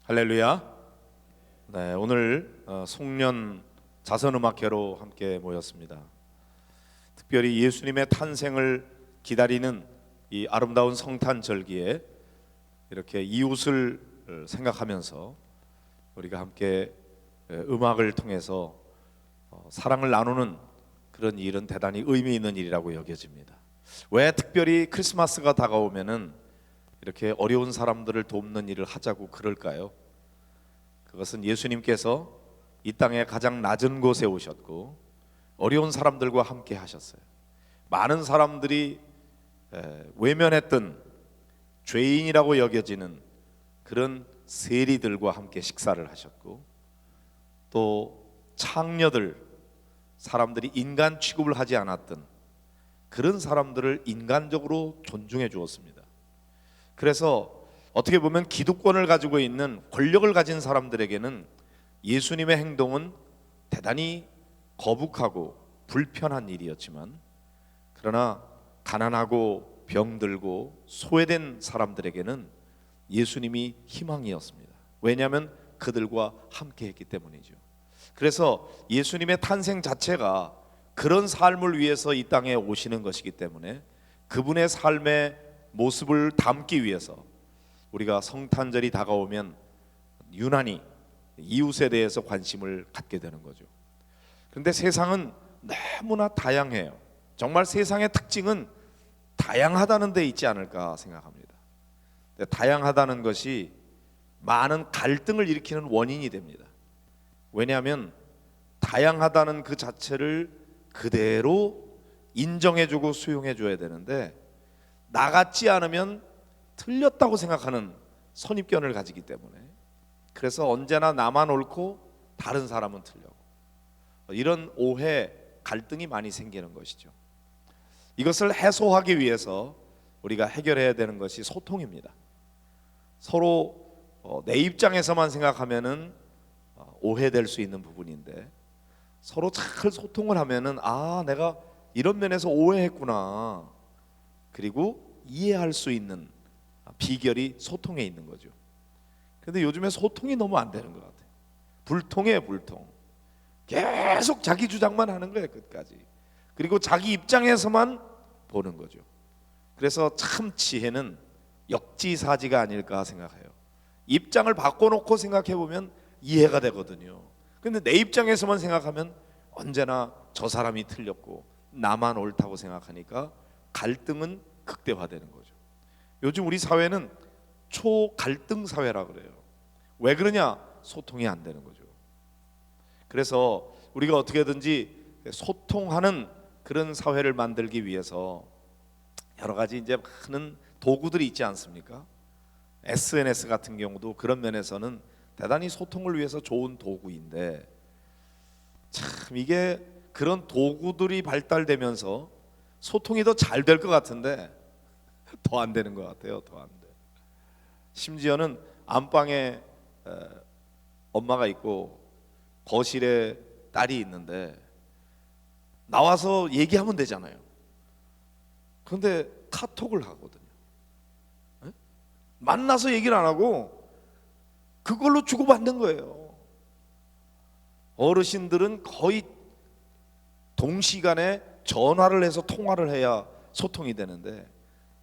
할렐루야. 네, 오늘 송년 자선음악회로 함께 모였습니다. 특별히 예수님의 탄생을 기다리는 이 아름다운 성탄절기에 이렇게 이웃을 생각하면서 우리가 함께 음악을 통해서 사랑을 나누는 그런 일은 대단히 의미 있는 일이라고 여겨집니다. 왜 특별히 크리스마스가 다가오면은 이렇게 어려운 사람들을 돕는 일을 하자고 그럴까요? 그것은 예수님께서 이 땅에 가장 낮은 곳에 오셨고 어려운 사람들과 함께 하셨어요. 많은 사람들이 외면했던 죄인이라고 여겨지는 그런 세리들과 함께 식사를 하셨고, 또 창녀들, 사람들이 인간 취급을 하지 않았던 그런 사람들을 인간적으로 존중해 주었습니다. 그래서 어떻게 보면 기득권을 가지고 있는 권력을 가진 사람들에게는 예수님의 행동은 대단히 거북하고 불편한 일이었지만, 그러나 가난하고 병들고 소외된 사람들에게는 예수님이 희망이었습니다. 왜냐하면 그들과 함께 했기 때문이죠. 그래서 예수님의 탄생 자체가 그런 삶을 위해서 이 땅에 오시는 것이기 때문에 그분의 삶의 모습을 담기 위해서 우리가 성탄절이 다가오면 유난히 이웃에 대해서 관심을 갖게 되는 거죠. 그런데 세상은 너무나 다양해요. 정말 세상의 특징은 다양하다는 데 있지 않을까 생각합니다. 다양하다는 것이 많은 갈등을 일으키는 원인이 됩니다. 왜냐하면 다양하다는 그 자체를 그대로 인정해주고 수용해줘야 되는데, 나같지 않으면 틀렸다고 생각하는 선입견을 가지기 때문에, 그래서 언제나 나만 옳고 다른 사람은 틀려고, 이런 오해, 갈등이 많이 생기는 것이죠. 이것을 해소하기 위해서 우리가 해결해야 되는 것이 소통입니다. 서로 내 입장에서만 생각하면은 오해될 수 있는 부분인데, 서로 잘 소통을 하면은 내가 이런 면에서 오해했구나, 그리고 이해할 수 있는 비결이 소통에 있는 거죠. 그런데 요즘에 소통이 너무 안 되는 것 같아요. 불통이에요, 불통. 계속 자기 주장만 하는 거예요, 끝까지. 그리고 자기 입장에서만 보는 거죠. 그래서 참 지혜는 역지사지가 아닐까 생각해요. 입장을 바꿔놓고 생각해보면 이해가 되거든요. 근데 내 입장에서만 생각하면 언제나 저 사람이 틀렸고 나만 옳다고 생각하니까 갈등은 극대화되는 거죠. 요즘 우리 사회는 초갈등 사회라 그래요. 왜 그러냐? 소통이 안 되는 거죠. 그래서 우리가 어떻게든지 소통하는 그런 사회를 만들기 위해서 여러 가지 이제 많은 도구들이 있지 않습니까? SNS 같은 경우도 그런 면에서는 대단히 소통을 위해서 좋은 도구인데, 참 이게 그런 도구들이 발달되면서 소통이 더 잘 될 것 같은데 더 안 되는 것 같아요. 더 안 돼. 심지어는 안방에 엄마가 있고 거실에 딸이 있는데 나와서 얘기하면 되잖아요. 그런데 카톡을 하거든요. 네? 만나서 얘기를 안 하고 그걸로 주고받는 거예요. 어르신들은 거의 동시간에 전화를 해서 통화를 해야 소통이 되는데,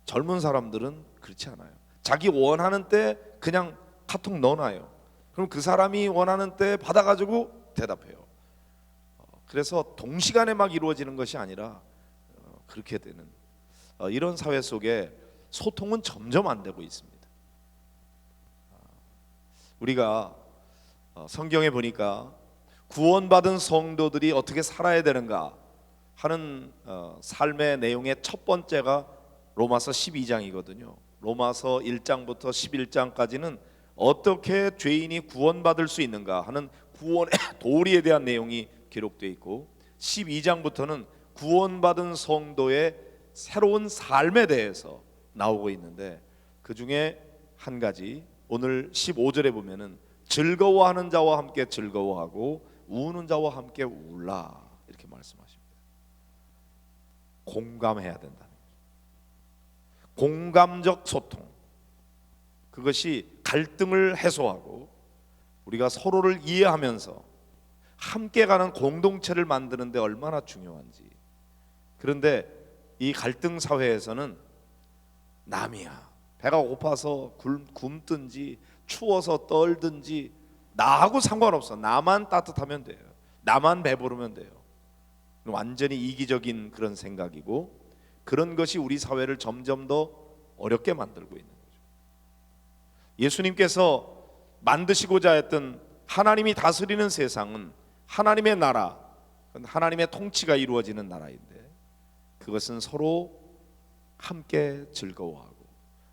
젊은 사람들은 그렇지 않아요. 자기 원하는 때 그냥 카톡 넣어놔요. 그럼 그 사람이 원하는 때 받아가지고 대답해요. 그래서 동시간에 막 이루어지는 것이 아니라 그렇게 되는 이런 사회 속에 소통은 점점 안 되고 있습니다. 우리가 성경에 보니까 구원받은 성도들이 어떻게 살아야 되는가 하는 삶의 내용의 첫 번째가 로마서 12장이거든요. 로마서 1장부터 11장까지는 어떻게 죄인이 구원받을 수 있는가 하는 구원의 도리에 대한 내용이 기록되어 있고, 12장부터는 구원받은 성도의 새로운 삶에 대해서 나오고 있는데, 그 중에 한 가지 오늘 15절에 보면은 즐거워하는 자와 함께 즐거워하고 우는 자와 함께 울라, 이렇게 말씀하십니다. 공감해야 된다는 거죠. 공감적 소통, 그것이 갈등을 해소하고 우리가 서로를 이해하면서 함께 가는 공동체를 만드는 데 얼마나 중요한지. 그런데 이 갈등 사회에서는 남이야, 배가 고파서 굶든지 추워서 떨든지 나하고 상관없어, 나만 따뜻하면 돼요, 나만 배부르면 돼요. 완전히 이기적인 그런 생각이고, 그런 것이 우리 사회를 점점 더 어렵게 만들고 있는 거죠. 예수님께서 만드시고자 했던 하나님이 다스리는 세상은 하나님의 나라, 하나님의 통치가 이루어지는 나라인데, 그것은 서로 함께 즐거워하고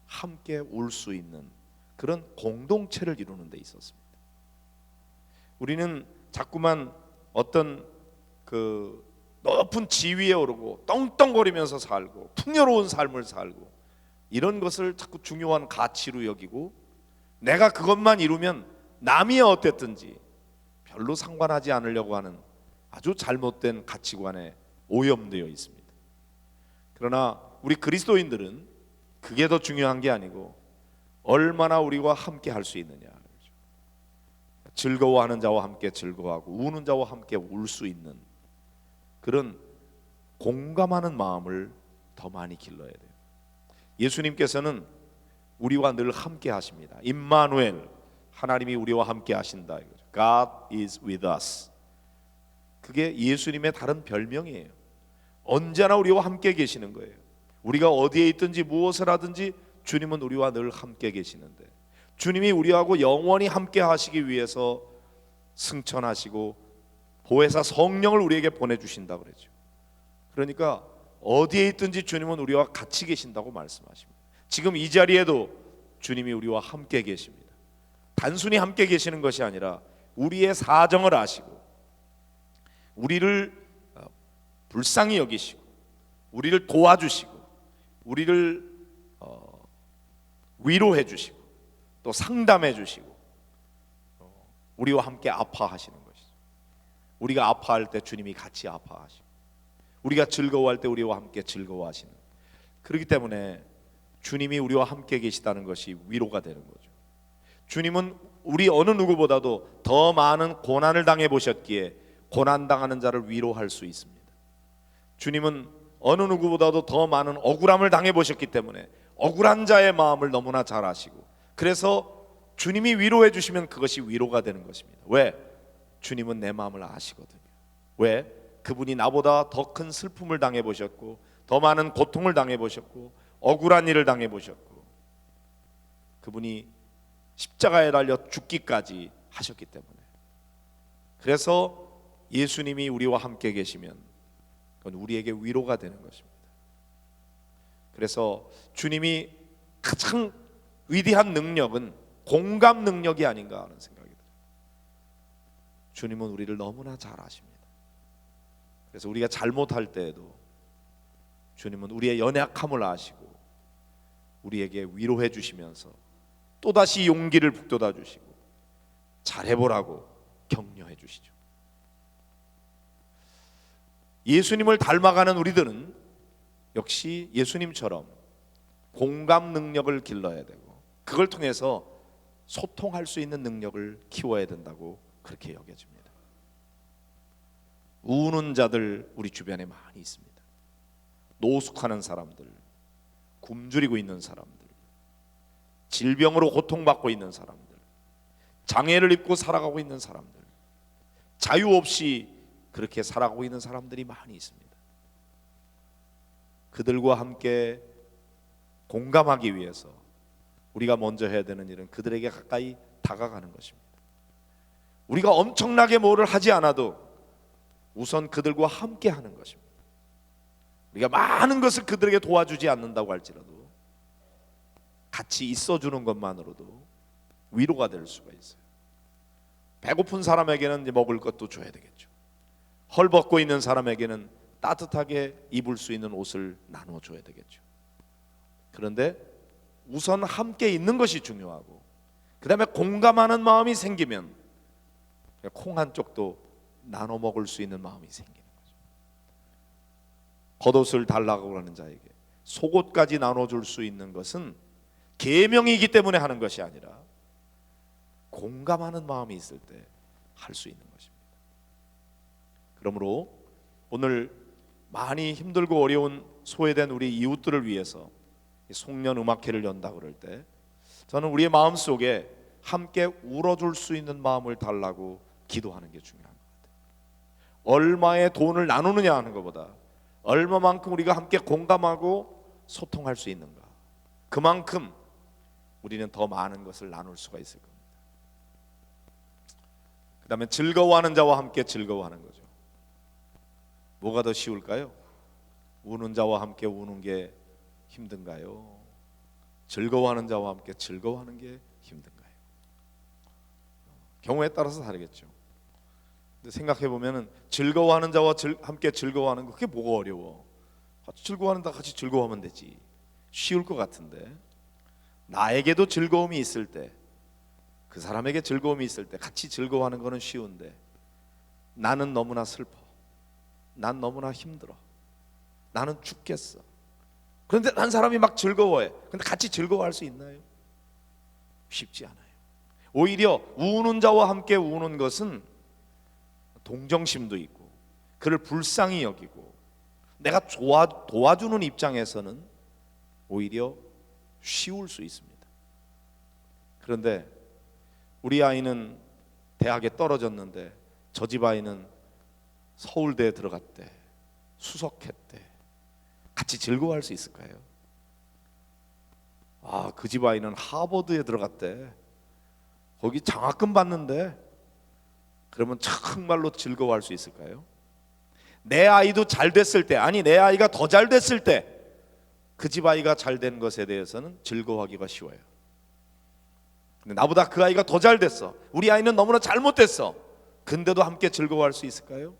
함께 울 수 있는 그런 공동체를 이루는 데 있었습니다. 우리는 자꾸만 어떤 그 높은 지위에 오르고 떵떵거리면서 살고 풍요로운 삶을 살고 이런 것을 자꾸 중요한 가치로 여기고, 내가 그것만 이루면 남이 어땠든지 별로 상관하지 않으려고 하는 아주 잘못된 가치관에 오염되어 있습니다. 그러나 우리 그리스도인들은 그게 더 중요한 게 아니고 얼마나 우리와 함께 할 수 있느냐. 즐거워하는 자와 함께 즐거워하고 우는 자와 함께 울 수 있는 그런 공감하는 마음을 더 많이 길러야 돼요. 예수님께서는 우리와 늘 함께 하십니다. 임마누엘, 하나님이 우리와 함께 하신다. God is with us. 그게 예수님의 다른 별명이에요. 언제나 우리와 함께 계시는 거예요. 우리가 어디에 있든지 무엇을 하든지 주님은 우리와 늘 함께 계시는데, 주님이 우리하고 영원히 함께 하시기 위해서 승천하시고 보혜사 성령을 우리에게 보내주신다고 그러죠. 그러니까 어디에 있든지 주님은 우리와 같이 계신다고 말씀하십니다. 지금 이 자리에도 주님이 우리와 함께 계십니다. 단순히 함께 계시는 것이 아니라 우리의 사정을 아시고 우리를 불쌍히 여기시고 우리를 도와주시고 우리를 위로해 주시고 또 상담해 주시고 우리와 함께 아파하시는 것이죠. 우리가 아파할 때 주님이 같이 아파하시고 우리가 즐거워할 때 우리와 함께 즐거워하시는, 그렇기 때문에 주님이 우리와 함께 계시다는 것이 위로가 되는 거죠. 주님은 우리 어느 누구보다도 더 많은 고난을 당해 보셨기에 고난당하는 자를 위로할 수 있습니다. 주님은 어느 누구보다도 더 많은 억울함을 당해 보셨기 때문에 억울한 자의 마음을 너무나 잘 아시고, 그래서 주님이 위로해 주시면 그것이 위로가 되는 것입니다. 왜? 주님은 내 마음을 아시거든요. 왜? 그분이 나보다 더 큰 슬픔을 당해 보셨고 더 많은 고통을 당해 보셨고 억울한 일을 당해 보셨고 그분이 십자가에 달려 죽기까지 하셨기 때문에, 그래서 예수님이 우리와 함께 계시면 그건 우리에게 위로가 되는 것입니다. 그래서 주님이 가장 위대한 능력은 공감 능력이 아닌가 하는 생각이 들어요. 주님은 우리를 너무나 잘 아십니다. 그래서 우리가 잘못할 때에도 주님은 우리의 연약함을 아시고 우리에게 위로해 주시면서 또다시 용기를 북돋아 주시고 잘해보라고 격려해 주시죠. 예수님을 닮아가는 우리들은 역시 예수님처럼 공감 능력을 길러야 되고 그걸 통해서 소통할 수 있는 능력을 키워야 된다고 그렇게 여겨집니다. 우는 자들 우리 주변에 많이 있습니다. 노숙하는 사람들, 굶주리고 있는 사람들, 질병으로 고통받고 있는 사람들, 장애를 입고 살아가고 있는 사람들, 자유 없이 그렇게 살아가고 있는 사람들이 많이 있습니다. 그들과 함께 공감하기 위해서 우리가 먼저 해야 되는 일은 그들에게 가까이 다가가는 것입니다. 우리가 엄청나게 뭐를 하지 않아도 우선 그들과 함께 하는 것입니다. 우리가 많은 것을 그들에게 도와주지 않는다고 할지라도 같이 있어주는 것만으로도 위로가 될 수가 있어요. 배고픈 사람에게는 이제 먹을 것도 줘야 되겠죠. 헐벗고 있는 사람에게는 따뜻하게 입을 수 있는 옷을 나눠줘야 되겠죠. 그런데 우선 함께 있는 것이 중요하고 그 다음에 공감하는 마음이 생기면 콩 한 쪽도 나눠 먹을 수 있는 마음이 생기는 거죠. 겉옷을 달라고 하는 자에게 속옷까지 나눠줄 수 있는 것은 계명이기 때문에 하는 것이 아니라 공감하는 마음이 있을 때 할 수 있는 것입니다. 그러므로 오늘 많이 힘들고 어려운 소외된 우리 이웃들을 위해서 송년 음악회를 연다 그럴 때 저는 우리의 마음속에 함께 울어줄 수 있는 마음을 달라고 기도하는 게 중요한 것 같아요. 얼마의 돈을 나누느냐 하는 것보다 얼마만큼 우리가 함께 공감하고 소통할 수 있는가, 그만큼 우리는 더 많은 것을 나눌 수가 있을 겁니다. 그 다음에 즐거워하는 자와 함께 즐거워하는 거죠. 뭐가 더 쉬울까요? 우는 자와 함께 우는 게 힘든가요? 즐거워하는 자와 함께 즐거워하는 게 힘든가요? 경우에 따라서 다르겠죠. 근데 생각해 보면은 즐거워하는 자와 함께 즐거워하는 거, 그게 뭐가 어려워? 같이 즐거워하는 자 같이 즐거워하면 되지. 쉬울 것 같은데, 나에게도 즐거움이 있을 때, 그 사람에게 즐거움이 있을 때 같이 즐거워하는 거는 쉬운데, 나는 너무나 슬퍼, 난 너무나 힘들어, 나는 죽겠어. 그런데 한 사람이 막 즐거워해. 근데 같이 즐거워할 수 있나요? 쉽지 않아요. 오히려 우는 자와 함께 우는 것은 동정심도 있고 그를 불쌍히 여기고 내가 도와주는 입장에서는 오히려 쉬울 수 있습니다. 그런데 우리 아이는 대학에 떨어졌는데 저 집 아이는 서울대에 들어갔대, 수석했대. 같이 즐거워할 수 있을까요? 그 집 아이는 하버드에 들어갔대, 거기 장학금 받는데, 그러면 정말로 즐거워할 수 있을까요? 내 아이도 잘 됐을 때, 아니 내 아이가 더 잘 됐을 때 그 집 아이가 잘 된 것에 대해서는 즐거워하기가 쉬워요. 근데 나보다 그 아이가 더 잘 됐어, 우리 아이는 너무나 잘못됐어, 근데도 함께 즐거워할 수 있을까요?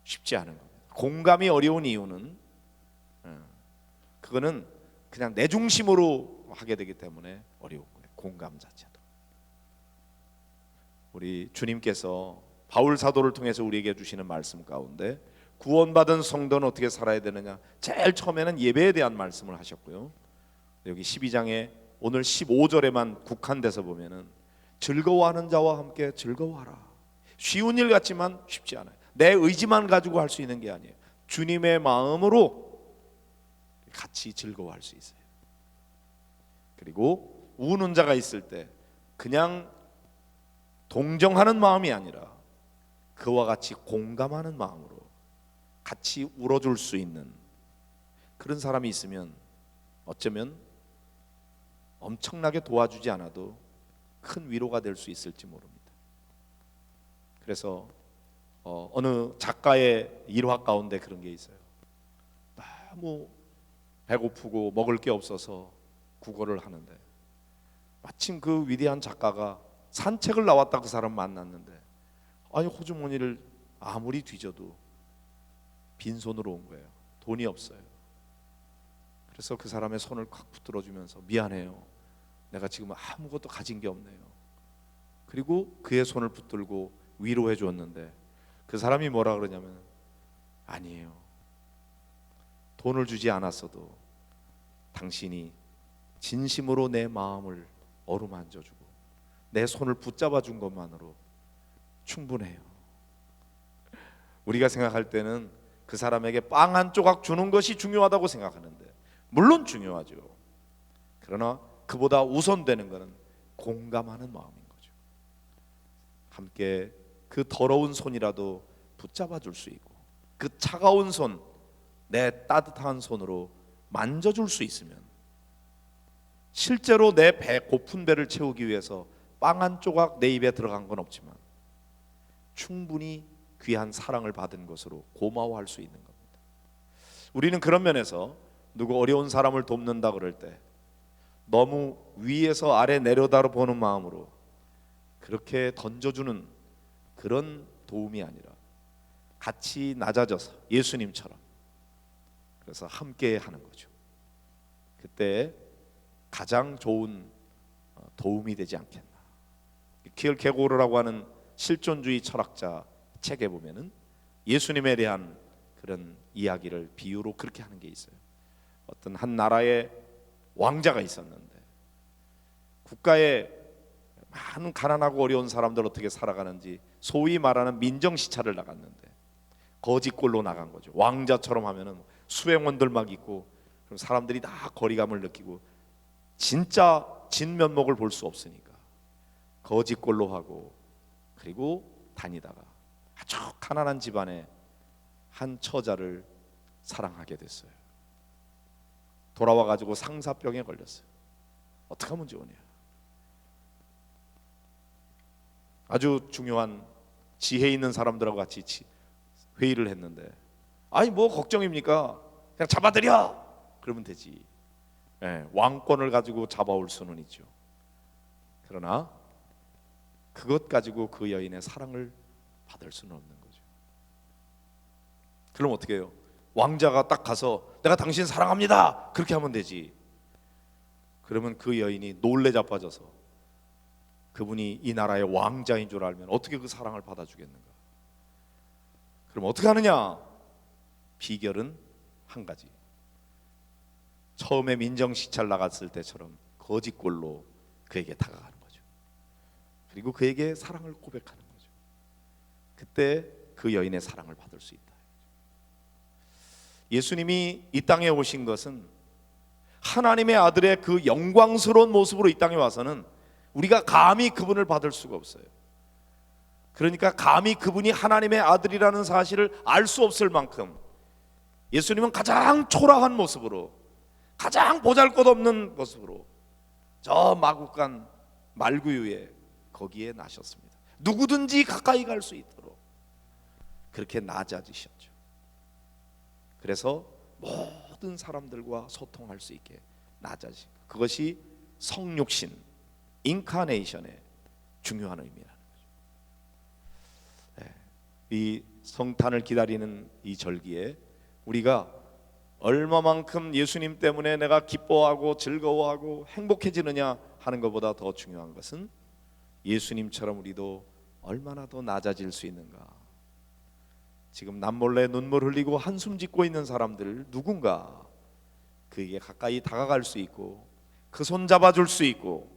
쉽지 않은 겁니다. 공감이 어려운 이유는 그거는 그냥 내 중심으로 하게 되기 때문에 어려운 거예요. 공감 자체도. 우리 주님께서 바울 사도를 통해서 우리에게 주시는 말씀 가운데 구원받은 성도는 어떻게 살아야 되느냐, 제일 처음에는 예배에 대한 말씀을 하셨고요. 여기 12장에 오늘 15절에만 국한돼서 보면은 즐거워하는 자와 함께 즐거워하라. 쉬운 일 같지만 쉽지 않아요. 내 의지만 가지고 할 수 있는 게 아니에요. 주님의 마음으로 같이 즐거워할 수 있어요. 그리고 우는 자가 있을 때 그냥 동정하는 마음이 아니라 그와 같이 공감하는 마음으로 같이 울어줄 수 있는 그런 사람이 있으면 어쩌면 엄청나게 도와주지 않아도 큰 위로가 될 수 있을지 모릅니다. 그래서 어느 작가의 일화 가운데 그런 게 있어요. 너무 배고프고 먹을 게 없어서 구걸을 하는데 마침 그 위대한 작가가 산책을 나왔다 그 사람 만났는데, 아니 호주머니를 아무리 뒤져도 빈손으로 온 거예요. 돈이 없어요. 그래서 그 사람의 손을 콱 붙들어 주면서 미안해요, 내가 지금 아무것도 가진 게 없네요. 그리고 그의 손을 붙들고 위로해 주었는데 그 사람이 뭐라 그러냐면, 아니에요, 돈을 주지 않았어도 당신이 진심으로 내 마음을 어루만져 주고 내 손을 붙잡아 준 것만으로 충분해요. 우리가 생각할 때는 그 사람에게 빵 한 조각 주는 것이 중요하다고 생각하는데, 물론 중요하죠. 그러나 그보다 우선되는 것은 공감하는 마음인 거죠. 함께 그 더러운 손이라도 붙잡아 줄 수 있고 그 차가운 손, 내 따뜻한 손으로 만져줄 수 있으면, 실제로 내 배, 고픈 배를 채우기 위해서 빵 한 조각 내 입에 들어간 건 없지만 충분히 귀한 사랑을 받은 것으로 고마워할 수 있는 겁니다. 우리는 그런 면에서 누구 어려운 사람을 돕는다 그럴 때 너무 위에서 아래 내려다보는 마음으로 그렇게 던져주는 그런 도움이 아니라 같이 낮아져서 예수님처럼 그래서 함께 하는 거죠. 그때 가장 좋은 도움이 되지 않겠나. 키엘케고르라고 하는 실존주의 철학자 책에 보면은 예수님에 대한 그런 이야기를 비유로 그렇게 하는 게 있어요. 어떤 한 나라에 왕자가 있었는데 국가에 많은 가난하고 어려운 사람들 어떻게 살아가는지 소위 말하는 민정시찰을 나갔는데 거지꼴로 나간 거죠. 왕자처럼 하면은 수행원들 막 있고, 그럼 사람들이 다 거리감을 느끼고 진짜 진면목을 볼 수 없으니까 거지꼴로 하고, 그리고 다니다가 아주 가난한 집안의 한 처자를 사랑하게 됐어요. 돌아와 가지고 상사병에 걸렸어요. 어떻게 하면 좋으냐. 아주 중요한 지혜 있는 사람들하고 같이 회의를 했는데, 아니 뭐 걱정입니까? 그냥 잡아들여 그러면 되지. 왕권을 가지고 잡아올 수는 있죠. 그러나 그것 가지고 그 여인의 사랑을 받을 수는 없는 거죠. 그럼 어떻게 해요? 왕자가 딱 가서 내가 당신 사랑합니다 그렇게 하면 되지. 그러면 그 여인이 놀래 자빠져서 그분이 이 나라의 왕자인 줄 알면 어떻게 그 사랑을 받아주겠는가. 그럼 어떻게 하느냐? 비결은 한 가지. 처음에 민정시찰 나갔을 때처럼 거짓골로 그에게 다가가는 거죠. 그리고 그에게 사랑을 고백하는 거죠. 그때 그 여인의 사랑을 받을 수 있다. 예수님이 이 땅에 오신 것은 하나님의 아들의 그 영광스러운 모습으로 이 땅에 와서는 우리가 감히 그분을 받을 수가 없어요. 그러니까 감히 그분이 하나님의 아들이라는 사실을 알 수 없을 만큼 예수님은 가장 초라한 모습으로, 가장 보잘것없는 모습으로 저 마국간 말구유에 거기에 나셨습니다. 누구든지 가까이 갈 수 있도록 그렇게 낮아지셨죠. 그래서 모든 사람들과 소통할 수 있게 낮아지고, 그것이 성육신, 인카네이션의 중요한 의미라는 거죠. 이 성탄을 기다리는 이 절기에 우리가 얼마만큼 예수님 때문에 내가 기뻐하고 즐거워하고 행복해지느냐 하는 것보다 더 중요한 것은 예수님처럼 우리도 얼마나 더 낮아질 수 있는가. 지금 남몰래 눈물 흘리고 한숨 짓고 있는 사람들, 누군가 그에게 가까이 다가갈 수 있고 그 손 잡아줄 수 있고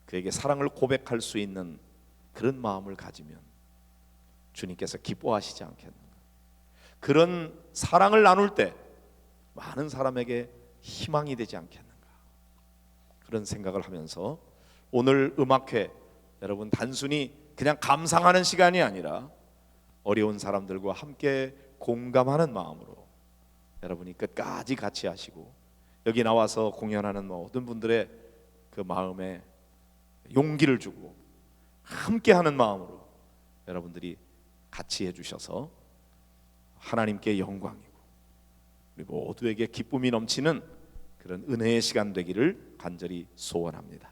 그에게 사랑을 고백할 수 있는 그런 마음을 가지면 주님께서 기뻐하시지 않겠는가. 그런 사랑을 나눌 때 많은 사람에게 희망이 되지 않겠는가, 그런 생각을 하면서 오늘 음악회, 여러분 단순히 그냥 감상하는 시간이 아니라 어려운 사람들과 함께 공감하는 마음으로 여러분이 끝까지 같이 하시고, 여기 나와서 공연하는 모든 분들의 그 마음에 용기를 주고 함께하는 마음으로 여러분들이 같이 해주셔서 하나님께 영광이고 우리 모두에게 기쁨이 넘치는 그런 은혜의 시간 되기를 간절히 소원합니다.